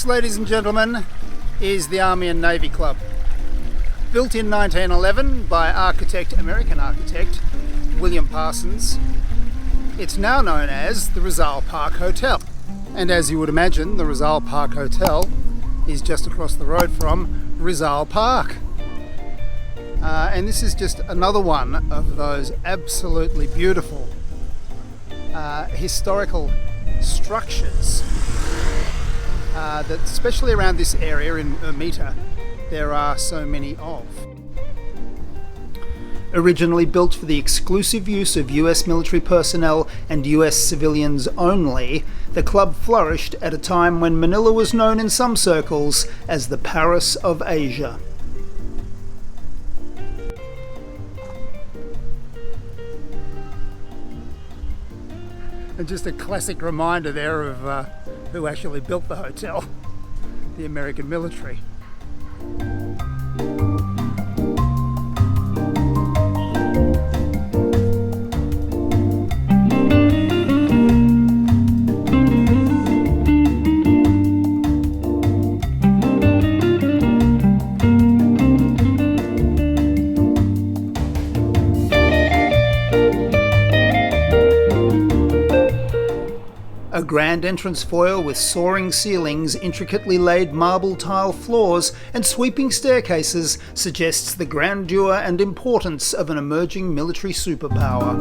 This, ladies and gentlemen, is the Army and Navy Club. Built in 1911 by American architect William Parsons. It's now known as the Rizal Park Hotel. And as you would imagine, the Rizal Park Hotel is just across the road from Rizal Park. And this is just another one of those absolutely beautiful historical structures that, especially around this area in Ermita, there are so many of. Originally built for the exclusive use of US military personnel and US civilians only, the club flourished at a time when Manila was known in some circles as the Paris of Asia. And just a classic reminder there of who actually built the hotel, the American military. A grand entrance foyer with soaring ceilings, intricately laid marble tile floors and sweeping staircases suggests the grandeur and importance of an emerging military superpower.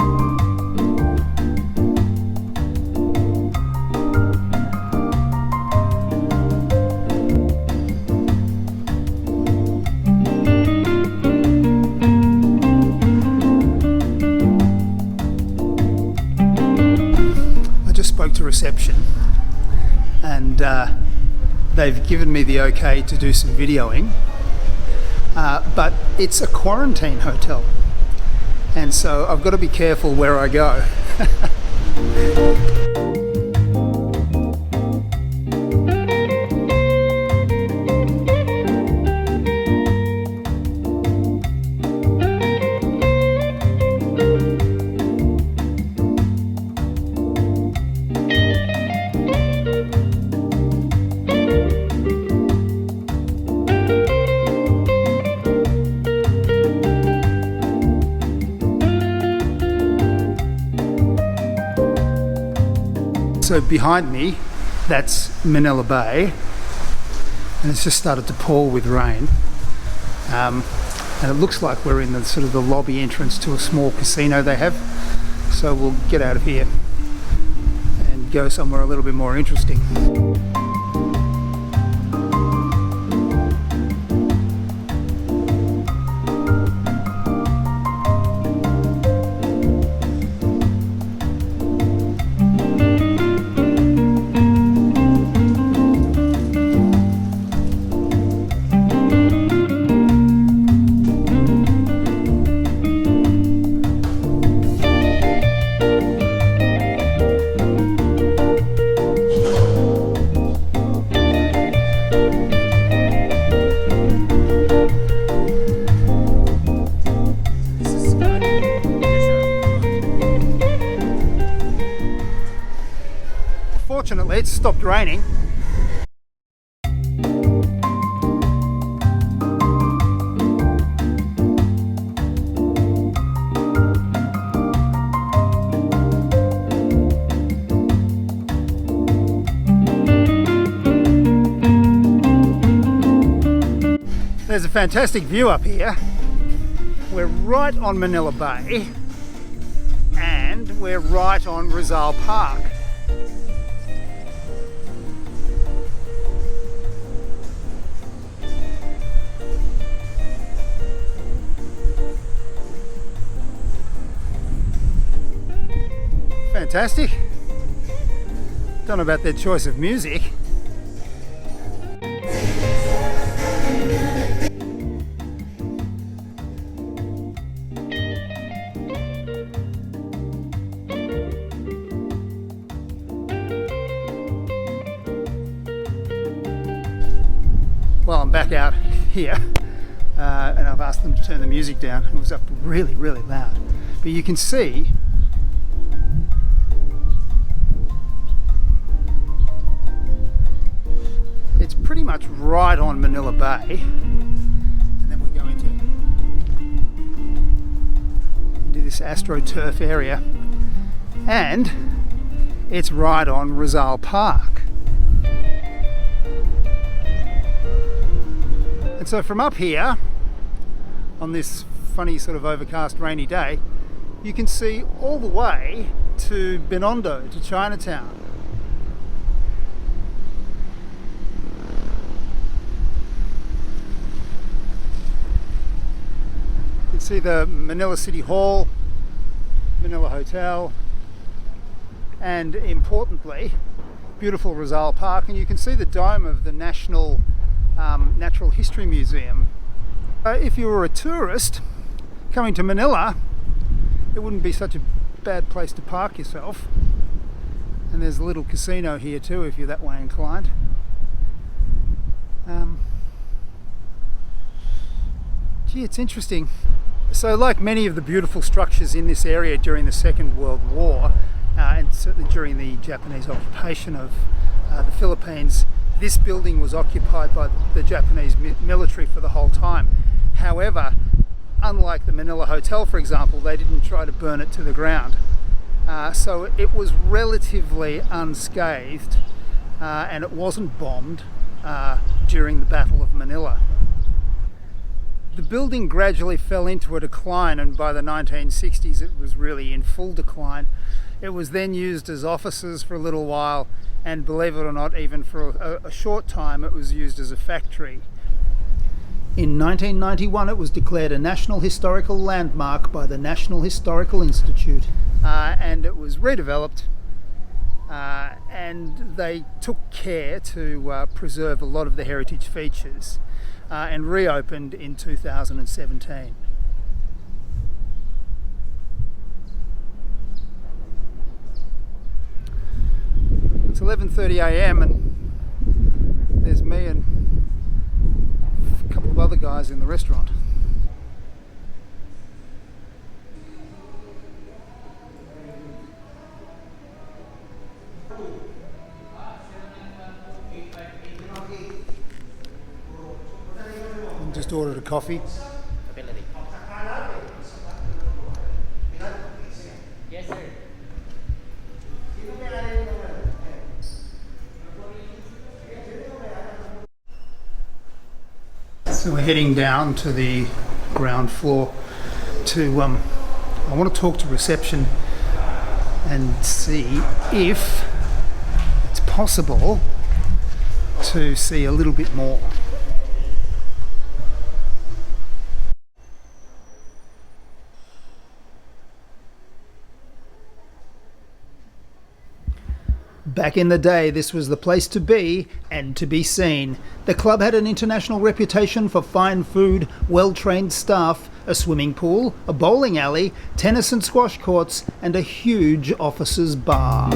Spoke to reception and they've given me the okay to do some videoing, but it's a quarantine hotel and so I've got to be careful where I go. So behind me, that's Manila Bay, and it's just started to pour with rain. And it looks like we're in the sort of the lobby entrance to a small casino they have. So we'll get out of here and go somewhere a little bit more interesting. Fortunately, it's stopped raining. There's a fantastic view up here. We're right on Manila Bay and we're right on Rizal Park. Fantastic. Don't know about their choice of music. Well, I'm back out here and I've asked them to turn the music down. It was up really, really loud. But you can see it's much right on Manila Bay, and then we go into this AstroTurf area, and it's right on Rizal Park. And so from up here, on this funny sort of overcast rainy day, you can see all the way to Binondo, to Chinatown. You can see the Manila City Hall, Manila Hotel, and importantly, beautiful Rizal Park, and you can see the dome of the National Natural History Museum. If you were a tourist coming to Manila, it wouldn't be such a bad place to park yourself. And there's a little casino here too if you're that way inclined. Gee, it's interesting. So like many of the beautiful structures in this area during the Second World War, and certainly during the Japanese occupation of the Philippines, this building was occupied by the Japanese military for the whole time. However, unlike the Manila Hotel, for example, they didn't try to burn it to the ground. So it was relatively unscathed, and it wasn't bombed during the Battle of Manila. The building gradually fell into a decline, and by the 1960s it was really in full decline. It was then used as offices for a little while, and believe it or not, even for a short time it was used as a factory. In 1991 it was declared a National Historical Landmark by the National Historical Institute, and it was redeveloped, and they took care to preserve a lot of the heritage features, and reopened in 2017. It's 11:30 a.m. and there's me and a couple of other guys in the restaurant. Just ordered a coffee. Yes, sir. So we're heading down to the ground floor to, I want to talk to reception and see if it's possible to see a little bit more. Back in the day, this was the place to be and to be seen. The club had an international reputation for fine food, well-trained staff, a swimming pool, a bowling alley, tennis and squash courts, and a huge officers' bar.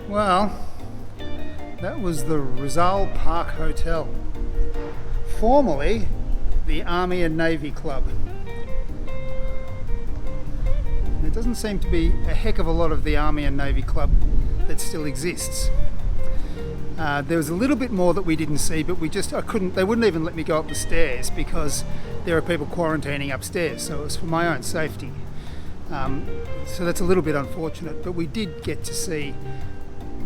Well, that was the Rizal Park Hotel, formerly the Army and Navy Club. There doesn't seem to be a heck of a lot of the Army and Navy Club that still exists. There was a little bit more that we didn't see, but they wouldn't even let me go up the stairs because there are people quarantining upstairs, so it was for my own safety. So that's a little bit unfortunate, but we did get to see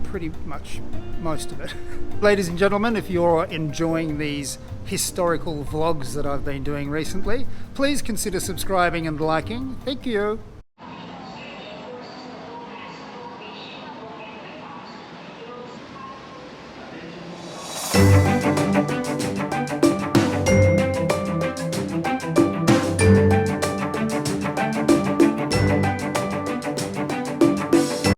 pretty much most of it. Ladies and gentlemen, if you're enjoying these historical vlogs that I've been doing recently, please consider subscribing and liking. Thank you.